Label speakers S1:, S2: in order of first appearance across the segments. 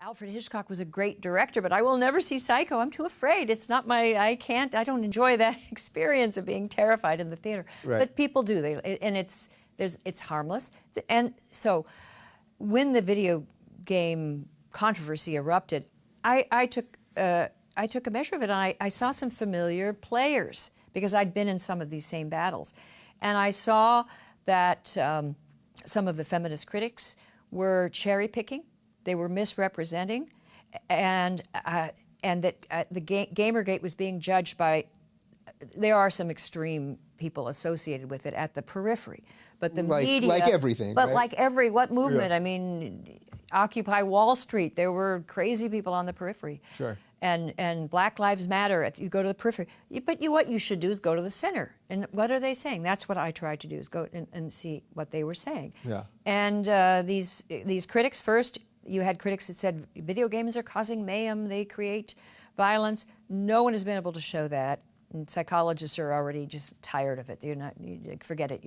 S1: Alfred Hitchcock was a great director, but I will never see Psycho. I'm too afraid. It's not I don't enjoy that experience of being terrified in the theater.
S2: Right.
S1: But people do, and it's harmless. And so when the video game controversy erupted, I took a measure of it, and I saw some familiar players because I'd been in some of these same battles. And I saw that some of the feminist critics were cherry picking. They were misrepresenting, and that the Gamergate was being judged by. There are some extreme people associated with it at the periphery, but the media,
S2: like everything.
S1: But
S2: right?
S1: like what movement? Yeah. I mean, Occupy Wall Street. There were crazy people on the periphery.
S2: Sure.
S1: And Black Lives Matter. You go to the periphery, but what you should do is go to the center. And what are they saying? That's what I tried to do, is go and see what they were saying.
S2: Yeah.
S1: And these critics first. You had critics that said video games are causing mayhem, they create violence. No one has been able to show that. And psychologists are already just tired of it. Forget it.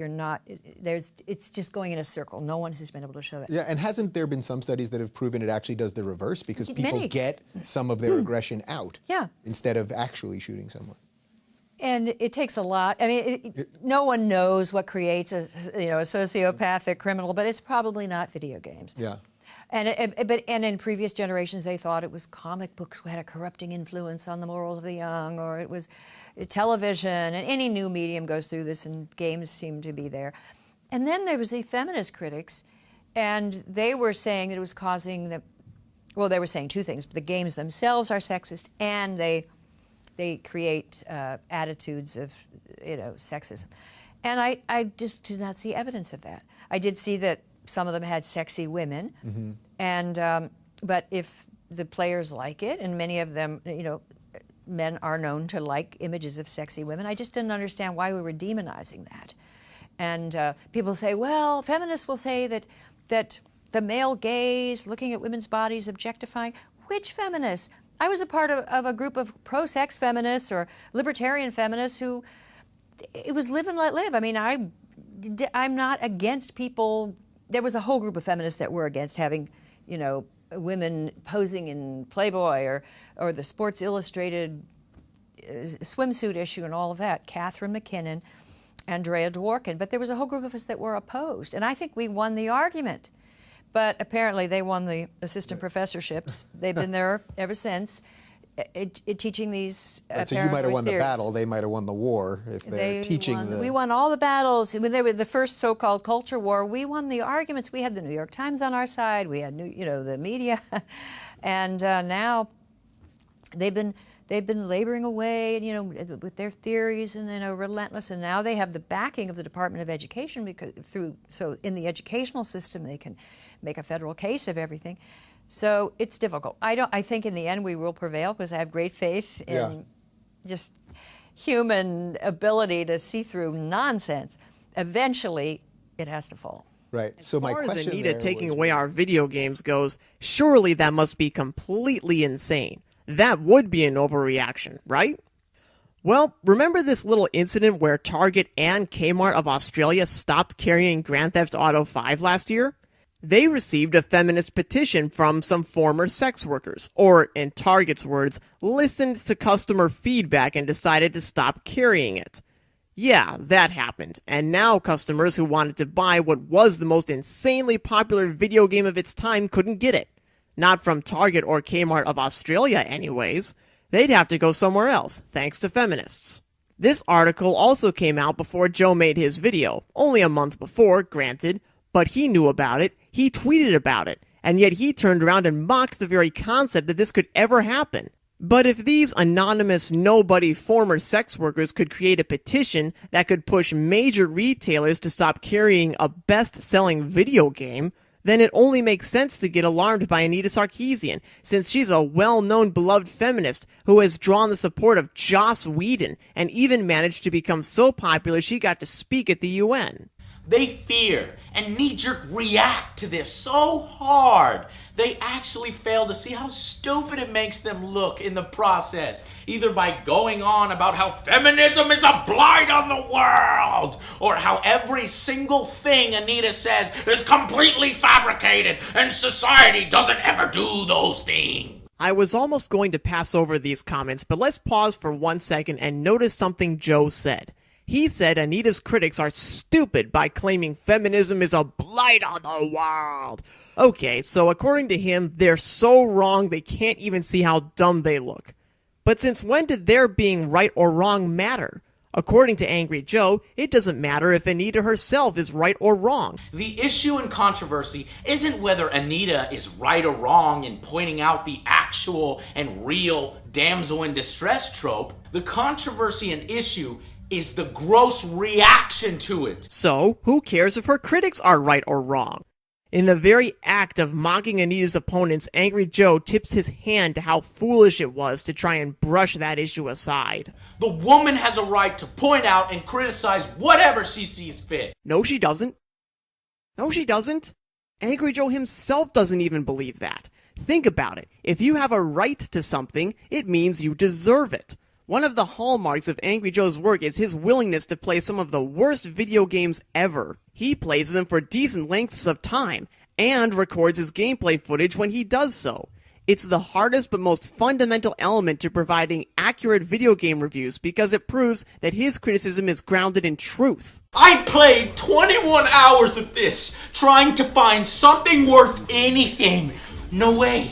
S1: It's just going in a circle. No one has been able to show that.
S2: Yeah, and hasn't there been some studies that have proven it actually does the reverse, because people get some of their aggression out instead of actually shooting someone?
S1: And it takes a lot. I mean, no one knows what creates a sociopathic criminal, but it's probably not video games.
S2: Yeah.
S1: And in previous generations, they thought it was comic books who had a corrupting influence on the morals of the young, or it was television, and any new medium goes through this, and games seem to be there. And then there was the feminist critics, and they were saying that it was causing they were saying two things. The games themselves are sexist, and they create attitudes of sexism. And I just did not see evidence of that. I did see that some of them had sexy women, and but if the players like it, and many of them, men are known to like images of sexy women, I just didn't understand why we were demonizing that. And people say, well, feminists will say that the male gaze, looking at women's bodies, objectifying. Which feminists? I was a part of a group of pro-sex feminists or libertarian feminists who, it was live and let live. I mean, I'm not against people. There was a whole group of feminists that were against having, women posing in Playboy or the Sports Illustrated swimsuit issue and all of that. Catherine McKinnon, Andrea Dworkin. But there was a whole group of us that were opposed. And I think we won the argument. But apparently they won the assistant professorships. They've been there ever since, teaching these
S2: so you might have won the battle, they might have won the war if they're teaching
S1: We won all the battles. When they were the first so-called culture war, we won the arguments. We had the New York Times on our side. We had the media. And now they've been laboring away, with their theories, and relentless. And now they have the backing of the Department of Education, so in the educational system they can make a federal case of everything. So it's difficult. I think in the end we will prevail, because I have great faith in just human ability to see through nonsense. Eventually, it has to fall.
S2: Right. So my question,
S3: as far as Anita taking away our video games goes, surely that must be completely insane. That would be an overreaction, right? Well, remember this little incident where Target and Kmart of Australia stopped carrying Grand Theft Auto 5 last year? They received a feminist petition from some former sex workers, or, in Target's words, listened to customer feedback and decided to stop carrying it. Yeah, that happened, and now customers who wanted to buy what was the most insanely popular video game of its time couldn't get it. Not from Target or Kmart of Australia anyways. They'd have to go somewhere else, thanks to feminists. This article also came out before Joe made his video, only a month before, granted, but he knew about it, he tweeted about it, and yet he turned around and mocked the very concept that this could ever happen. But if these anonymous nobody former sex workers could create a petition that could push major retailers to stop carrying a best-selling video game, then it only makes sense to get alarmed by Anita Sarkeesian, since she's a well-known beloved feminist who has drawn the support of Joss Whedon and even managed to become so popular she got to speak at the UN.
S4: They fear and knee-jerk react to this so hard, they actually fail to see how stupid it makes them look in the process, either by going on about how feminism is a blight on the world, or how every single thing Anita says is completely fabricated and society doesn't ever do those things.
S3: I was almost going to pass over these comments, but let's pause for 1 second and notice something Joe said. He said Anita's critics are stupid by claiming feminism is a blight on the world. Okay, so according to him, they're so wrong they can't even see how dumb they look. But since when did their being right or wrong matter? According to Angry Joe, it doesn't matter if Anita herself is right or wrong.
S4: The issue and controversy isn't whether Anita is right or wrong in pointing out the actual and real damsel in distress trope. The controversy and issue is the gross reaction to it.
S3: So, who cares if her critics are right or wrong? In the very act of mocking Anita's opponents, Angry Joe tips his hand to how foolish it was to try and brush that issue aside.
S4: The woman has a right to point out and criticize whatever she sees fit.
S3: No, she doesn't. No, she doesn't. Angry Joe himself doesn't even believe that. Think about it. If you have a right to something, it means you deserve it. One of the hallmarks of Angry Joe's work is his willingness to play some of the worst video games ever. He plays them for decent lengths of time, and records his gameplay footage when he does so. It's the hardest but most fundamental element to providing accurate video game reviews because it proves that his criticism is grounded in truth.
S4: I played 21 hours of this, trying to find something worth anything. No way.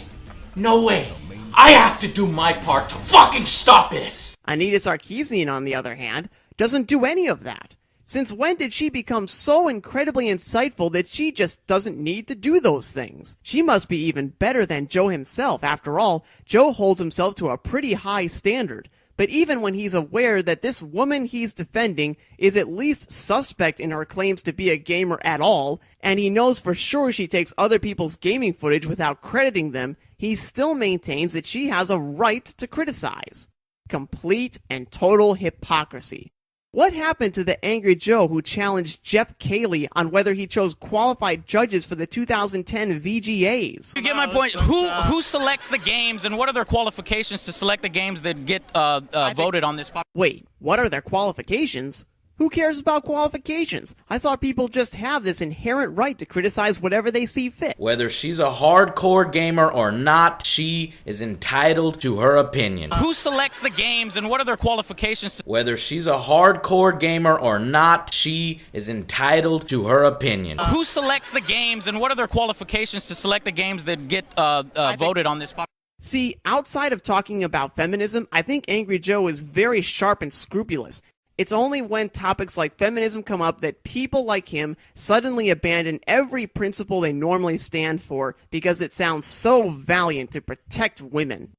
S4: No way. I have to do my part to fucking stop this.
S3: Anita Sarkeesian, on the other hand, doesn't do any of that. Since when did she become so incredibly insightful that she just doesn't need to do those things? She must be even better than Joe himself. After all, Joe holds himself to a pretty high standard. But even when he's aware that this woman he's defending is at least suspect in her claims to be a gamer at all, and he knows for sure she takes other people's gaming footage without crediting them, he still maintains that she has a right to criticize. Complete and total hypocrisy. What happened to the Angry Joe who challenged Jeff Cayley on whether he chose qualified judges for the 2010 VGAs?
S5: You get my point. Who selects the games, and what are their qualifications to select the games that get voted on this?
S3: Wait, what are their qualifications? Who cares about qualifications? I thought people just have this inherent right to criticize whatever they see fit.
S4: Whether she's a hardcore gamer or not, she is entitled to her opinion.
S5: Who selects the games, and what are their qualifications?
S4: Whether she's a hardcore gamer or not, she is entitled to her opinion.
S5: Who selects the games, and what are their qualifications to select the games that get voted on this?
S3: See, outside of talking about feminism, I think Angry Joe is very sharp and scrupulous. It's only when topics like feminism come up that people like him suddenly abandon every principle they normally stand for because it sounds so valiant to protect women.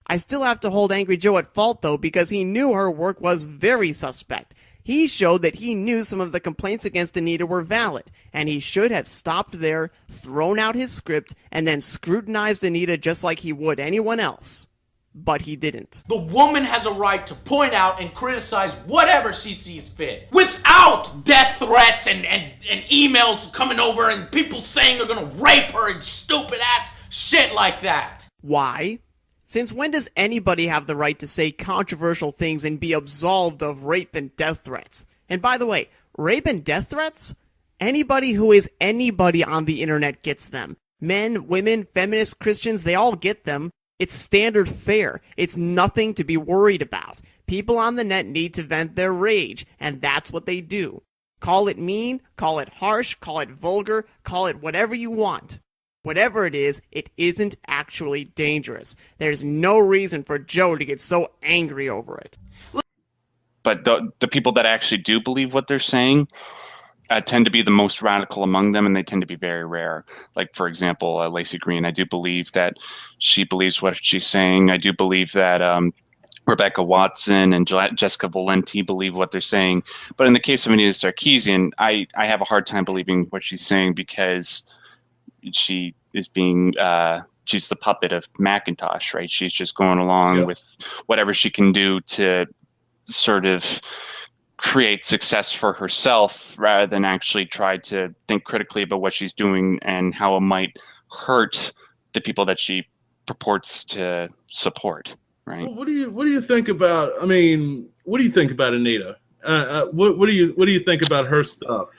S3: I still have to hold Angry Joe at fault, though, because he knew her work was very suspect. He showed that he knew some of the complaints against Anita were valid, and he should have stopped there, thrown out his script, and then scrutinized Anita just like he would anyone else. But he didn't.
S4: The woman has a right to point out and criticize whatever she sees fit, without death threats and emails coming over and people saying they're gonna rape her and stupid ass shit like that.
S3: Why? Since when does anybody have the right to say controversial things and be absolved of rape and death threats? And by the way, rape and death threats? Anybody who is anybody on the internet gets them. Men, women, feminists, Christians, they all get them. It's standard fare. It's nothing to be worried about. People on the net need to vent their rage, and that's what they do. Call it mean, call it harsh, call it vulgar, call it whatever you want. Whatever it isn't actually dangerous. There's no reason for Joe to get so angry over it.
S6: But the people that actually do believe what they're saying tend to be the most radical among them, and they tend to be very rare. Like, for example, Lacey Green, I do believe that she believes what she's saying. I do believe that Rebecca Watson and Jessica Valenti believe what they're saying. But in the case of Anita Sarkeesian, I have a hard time believing what she's saying because she is being she's the puppet of Macintosh, right? She's just going along with whatever she can do to sort of create success for herself rather than actually try to think critically about what she's doing and how it might hurt the people that she purports to support. Right.
S7: Well, what do you think about? I mean, what do you think about Anita? What do you think about her stuff?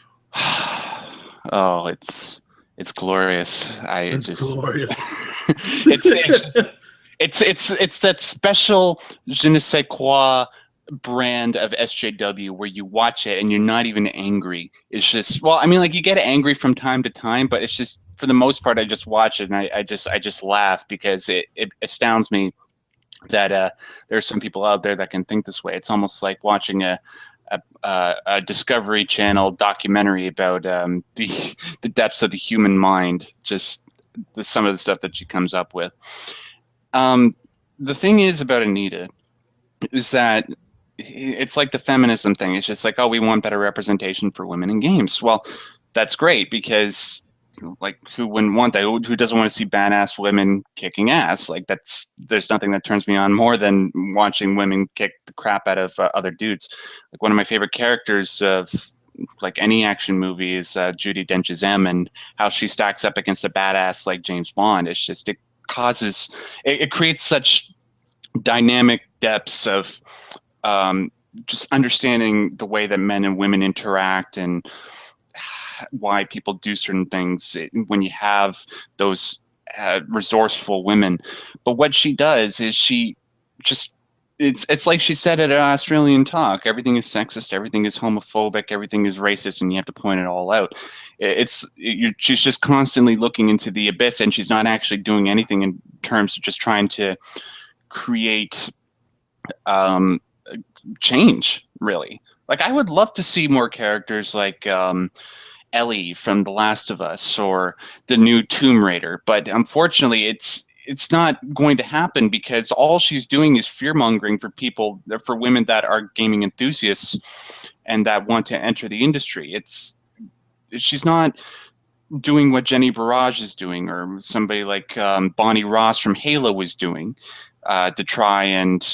S6: Oh, it's glorious.
S7: It's glorious.
S6: it's that special je ne sais quoi brand of SJW where you watch it and you're not even angry. It's just, well, I mean, like, you get angry from time to time, but it's just, for the most part, I just watch it and I just laugh because it astounds me that there's some people out there that can think this way. It's almost like watching a Discovery Channel documentary about the depths of the human mind. Just some of the stuff that she comes up with. The thing is about Anita is that it's like the feminism thing. It's just like, oh, we want better representation for women in games. Well, that's great because, like, who wouldn't want that? Who doesn't want to see badass women kicking ass? Like, there's nothing that turns me on more than watching women kick the crap out of other dudes. Like, one of my favorite characters of like any action movie is Judi Dench's M, and how she stacks up against a badass like James Bond. It's just, it creates such dynamic depths of just understanding the way that men and women interact and why people do certain things when you have those resourceful women. But what she does is she just, it's like she said at an Australian talk, everything is sexist, everything is homophobic, everything is racist, and you have to point it all out. She's just constantly looking into the abyss, and she's not actually doing anything in terms of just trying to create change, really. Like, I would love to see more characters like Ellie from The Last of Us or the new Tomb Raider, but unfortunately it's not going to happen because all she's doing is fear-mongering for women that are gaming enthusiasts and that want to enter the industry. She's not doing what Jenny Barrage is doing or somebody like Bonnie Ross from Halo was doing to try and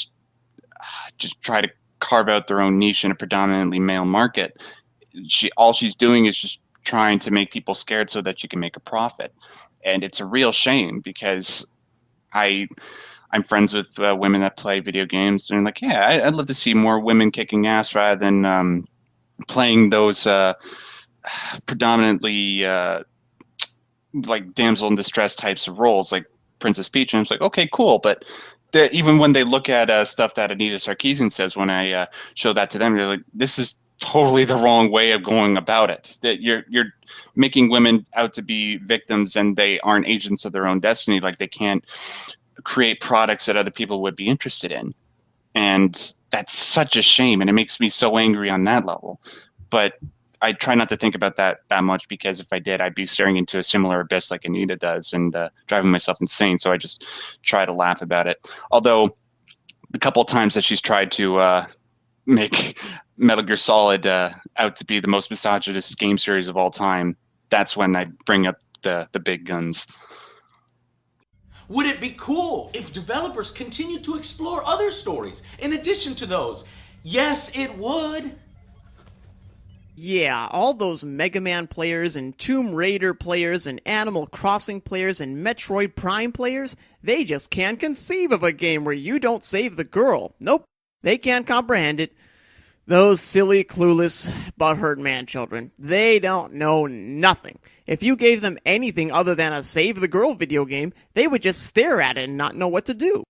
S6: just try to carve out their own niche in a predominantly male market. All she's doing is just trying to make people scared so that you can make a profit. And it's a real shame because I'm friends with women that play video games, and like, yeah, I'd love to see more women kicking ass rather than playing those predominantly like damsel in distress types of roles like Princess Peach. And I was like, okay, cool. But even when they look at stuff that Anita Sarkeesian says, when I show that to them, they're like, this is totally the wrong way of going about it. That you're making women out to be victims and they aren't agents of their own destiny. Like, they can't create products that other people would be interested in. And that's such a shame. And it makes me so angry on that level. But I try not to think about that much, because if I did, I'd be staring into a similar abyss like Anita does and driving myself insane. So I just try to laugh about it. Although the couple of times that she's tried to make Metal Gear Solid out to be the most misogynist game series of all time, that's when I bring up the big guns.
S4: Would it be cool if developers continue to explore other stories in addition to those? Yes, it would.
S3: Yeah, all those Mega Man players and Tomb Raider players and Animal Crossing players and Metroid Prime players, they just can't conceive of a game where you don't save the girl. Nope, they can't comprehend it. Those silly, clueless, butthurt man-children, they don't know nothing. If you gave them anything other than a save the girl video game, they would just stare at it and not know what to do.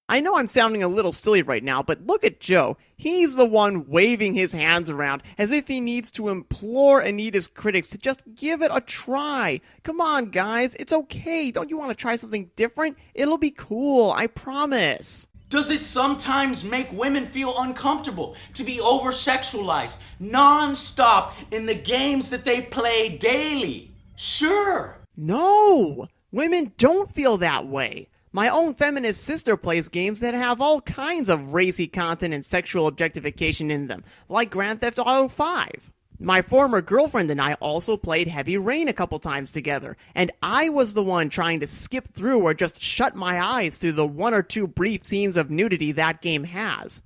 S3: I know I'm sounding a little silly right now, but look at Joe. He's the one waving his hands around as if he needs to implore Anita's critics to just give it a try. Come on, guys, it's okay. Don't you want to try something different? It'll be cool, I promise.
S4: Does it sometimes make women feel uncomfortable to be over-sexualized non-stop in the games that they play daily? Sure.
S3: No, women don't feel that way. My own feminist sister plays games that have all kinds of racy content and sexual objectification in them, like Grand Theft Auto 5. My former girlfriend and I also played Heavy Rain a couple times together, and I was the one trying to skip through or just shut my eyes through the one or two brief scenes of nudity that game has.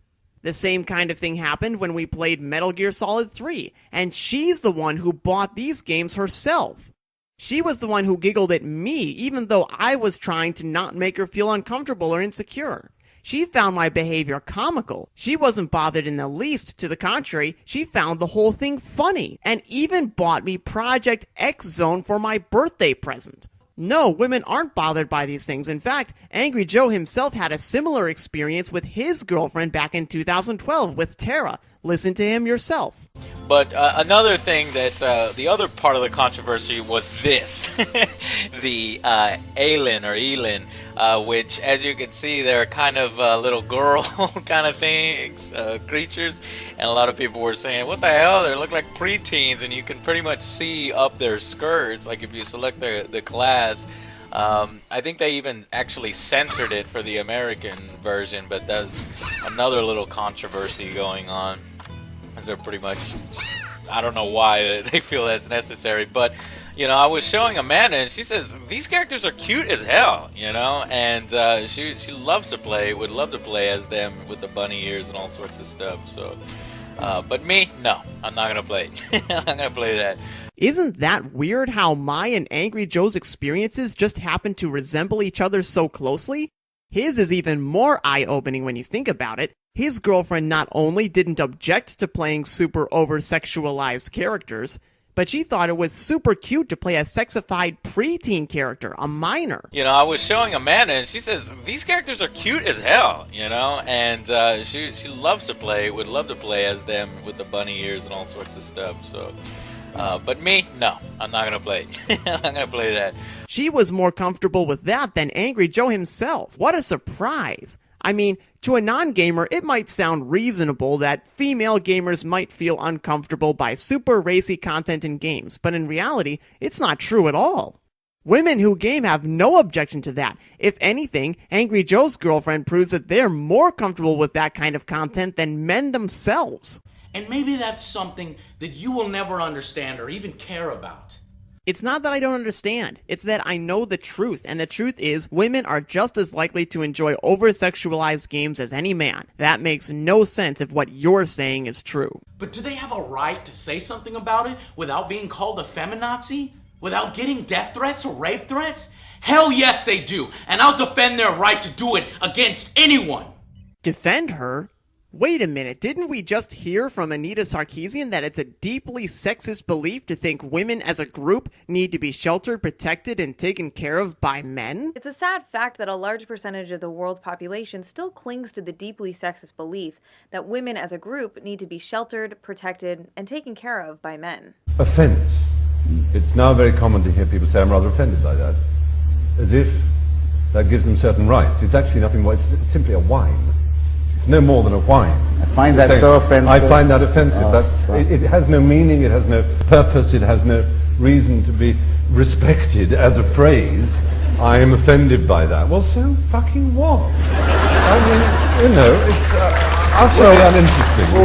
S3: The same kind of thing happened when we played Metal Gear Solid 3, and she's the one who bought these games herself. She was the one who giggled at me, even though I was trying to not make her feel uncomfortable or insecure. She found my behavior comical. She wasn't bothered in the least. To the contrary, she found the whole thing funny, and even bought me Project X Zone for my birthday present. No, women aren't bothered by these things. In fact, Angry Joe himself had a similar experience with his girlfriend back in 2012 with Tara. Listen to him yourself.
S8: But another thing that the other part of the controversy was this. The Elin, which, as you can see, they're kind of little girl kind of things, creatures. And a lot of people were saying, what the hell, they look like preteens, and you can pretty much see up their skirts, like if you select the class. I think they even actually censored it for the American version, but there's another little controversy going on. They're pretty much, I don't know why they feel that's necessary, but you know, I was showing Amanda and she says these characters are cute as hell, you know, and she loves to play, would love to play as them with the bunny ears and all sorts of stuff. So but me, no, I'm not gonna play. I'm not gonna play that.
S3: Isn't that weird how my and Angry Joe's experiences just happen to resemble each other so closely? His is even more eye-opening when you think about it. His girlfriend not only didn't object to playing super over-sexualized characters, but she thought it was super cute to play a sexified preteen character, a minor.
S8: You know, I was showing Amanda and she says these characters are cute as hell, you know, and she loves to play, would love to play as them with the bunny ears and all sorts of stuff. So but me, no, I'm not gonna play. I'm not gonna play that.
S3: She was more comfortable with that than Angry Joe himself. What a surprise. I mean, to a non-gamer, it might sound reasonable that female gamers might feel uncomfortable by super racy content in games, but in reality, it's not true at all. Women who game have no objection to that. If anything, Angry Joe's girlfriend proves that they're more comfortable with that kind of content than men themselves.
S4: And maybe that's something that you will never understand or even care about.
S3: It's not that I don't understand, it's that I know the truth, and the truth is, women are just as likely to enjoy over-sexualized games as any man. That makes no sense if what you're saying is true.
S4: But do they have a right to say something about it without being called a feminazi? Without getting death threats or rape threats? Hell yes they do, and I'll defend their right to do it against anyone.
S3: Defend her? Wait a minute, didn't we just hear from Anita Sarkeesian that it's a deeply sexist belief to think women as a group need to be sheltered, protected, and taken care of by men?
S9: It's a sad fact that a large percentage of the world's population still clings to the deeply sexist belief that women as a group need to be sheltered, protected, and taken care of by men.
S10: Offense. It's now very common to hear people say, I'm rather offended by that, as if that gives them certain rights. It's actually nothing more, it's simply a whine. No more than a whine.
S11: I find that so offensive.
S10: I find that offensive.
S11: Oh,
S10: it has no meaning, it has no purpose, it has no reason to be respected as a phrase. I am offended by that. Well, so fucking what? I mean, you know, it's utterly uninteresting.